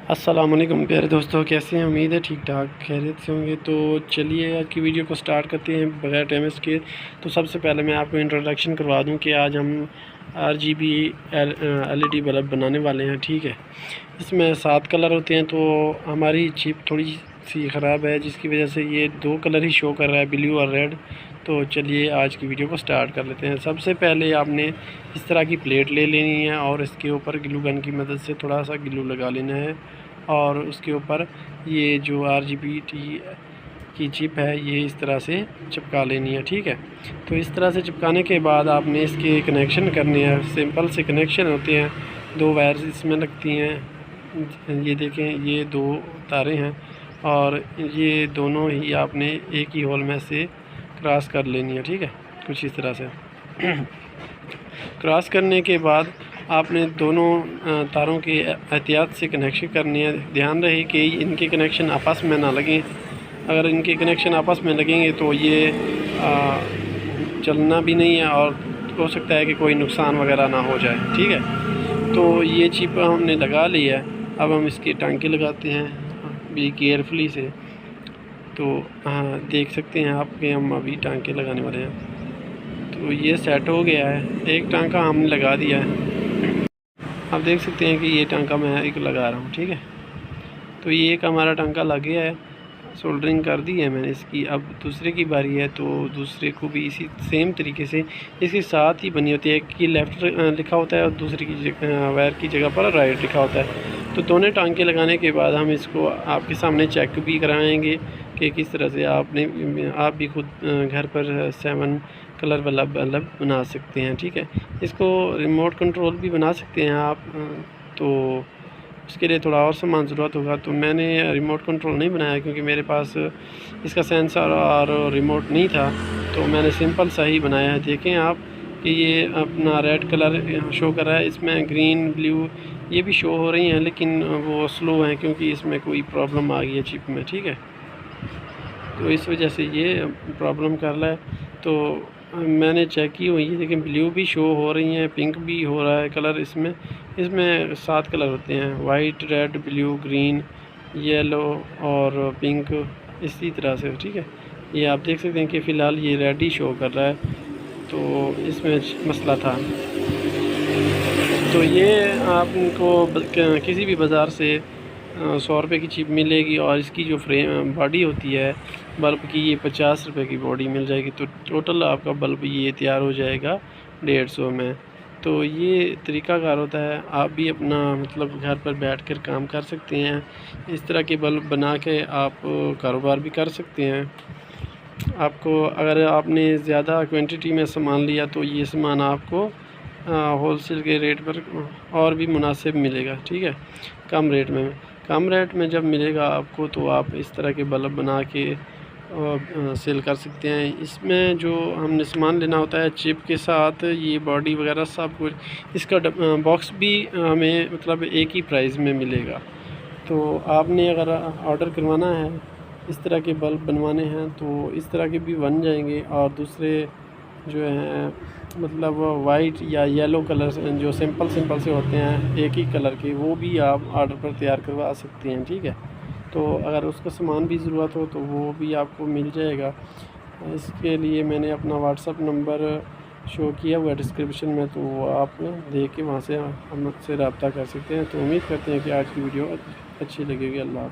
अस्सलाम वालेकुम प्यारे दोस्तों, कैसे हैं? उम्मीद है ठीक ठाक खैरियत से होंगे। तो चलिए आज की वीडियो को स्टार्ट करते हैं बगैर टाइम वेस्ट के। तो सबसे पहले मैं आपको इंट्रोडक्शन करवा दूं कि आज हम RGB LED बल्ब बनाने वाले हैं। ठीक है, इसमें 7 कलर होते हैं। तो हमारी चिप थोड़ी सी ख़राब है जिसकी वजह से ये 2 कलर ही शो कर रहा है, ब्लू और रेड। तो चलिए आज की वीडियो को स्टार्ट कर लेते हैं। सबसे पहले आपने इस तरह की प्लेट ले लेनी है और इसके ऊपर ग्लू गन की मदद से थोड़ा सा ग्लू लगा लेना है और उसके ऊपर ये जो RGBT की चिप है ये इस तरह से चिपका लेनी है। ठीक है, तो इस तरह से चिपकाने के बाद आपने इसके कनेक्शन करने हैं। सिंपल से कनेक्शन होते हैं, 2 वायर्स इसमें लगती हैं। ये देखें, ये 2 तारें हैं और ये दोनों ही आपने एक ही होल में से क्रॉस कर लेनी है। ठीक है, कुछ इस तरह से क्रॉस करने के बाद आपने दोनों तारों के एहतियात से कनेक्शन करने हैं। ध्यान रहे कि इनके कनेक्शन आपस में ना लगें। अगर इनके कनेक्शन आपस में लगेंगे तो ये चलना भी नहीं है और हो सकता है कि कोई नुकसान वगैरह ना हो जाए। ठीक है, तो ये चिप हमने लगा ली है। अब हम इसके टांके लगाते हैं भी केयरफुली से। तो देख सकते हैं आप कि हम अभी टांके लगाने वाले हैं। तो ये सेट हो गया है, एक टांका हमने लगा दिया है। आप देख सकते हैं कि ये टांका मैं एक लगा रहा हूँ। ठीक है, तो ये एक हमारा टांका लग गया है, सोल्डरिंग कर दी है मैंने इसकी। अब दूसरे की बारी है, तो दूसरे को भी इसी सेम तरीके से इसके साथ ही बनी होती है। एक की लेफ़्ट लिखा होता है और दूसरी की वायर की जगह पर राइट लिखा होता है। तो दोनों टांके लगाने के बाद हम इसको आपके सामने चेक भी कराएंगे कि किस तरह से आप भी खुद घर पर 7 कलर वाला बल्ब बना सकते हैं। ठीक है, इसको रिमोट कंट्रोल भी बना सकते हैं आप। तो उसके लिए थोड़ा और सामान ज़रूरत होगा। तो मैंने रिमोट कंट्रोल नहीं बनाया क्योंकि मेरे पास इसका सेंसर और रिमोट नहीं था, तो मैंने सिंपल सा ही बनाया है। देखें आप कि ये अपना रेड कलर शो कर रहा है, इसमें ग्रीन ब्लू ये भी शो हो रही हैं, लेकिन वो स्लो हैं क्योंकि इसमें कोई प्रॉब्लम आ गई है चिप में। ठीक है, तो इस वजह से ये प्रॉब्लम कर रहा है। तो मैंने चेक की हुई है, लेकिन ब्लू भी शो हो रही हैं, पिंक भी हो रहा है कलर। इसमें 7 कलर होते हैं, white, red, blue, green, yellow और पिंक, इसी तरह से। ठीक है, ये आप देख सकते हैं कि फ़िलहाल ये रेड ही शो कर रहा है, तो इसमें मसला था। तो ये आपको किसी भी बाज़ार से 100 रुपये की चिप मिलेगी और इसकी जो फ्रेम बॉडी होती है बल्ब की, ये 50 रुपये की बॉडी मिल जाएगी। तो टोटल आपका बल्ब ये तैयार हो जाएगा 150 में। तो ये तरीक़ाकार होता है, आप भी अपना मतलब घर पर बैठकर काम कर सकते हैं। इस तरह के बल्ब बना के आप कारोबार भी कर सकते हैं। आपको अगर आपने ज़्यादा क्वांटिटी में सामान लिया तो ये सामान आपको होलसेल के रेट पर और भी मुनासिब मिलेगा। ठीक है, कम रेट में जब मिलेगा आपको, तो आप इस तरह के बल्ब बना के सेल कर सकते हैं। इसमें जो हमने सामान लेना होता है चिप के साथ, ये बॉडी वगैरह सब कुछ, इसका बॉक्स भी हमें मतलब एक ही प्राइस में मिलेगा। तो आपने अगर ऑर्डर करवाना है, इस तरह के बल्ब बनवाने हैं, तो इस तरह के भी बन जाएंगे। और दूसरे जो हैं मतलब वाइट या येलो कलर जो सिंपल से होते हैं एक ही कलर के, वो भी आप ऑर्डर पर तैयार करवा सकते हैं। ठीक है, तो अगर उसका सामान भी ज़रूरत हो तो वो भी आपको मिल जाएगा। इसके लिए मैंने अपना व्हाट्सअप नंबर शो किया हुआ है डिस्क्रिप्शन में, तो वो आप देख के वहाँ से हम मुझसे रब्ता कर सकते हैं। तो उम्मीद करते हैं कि आज की वीडियो अच्छी लगेगी। अल्लाह।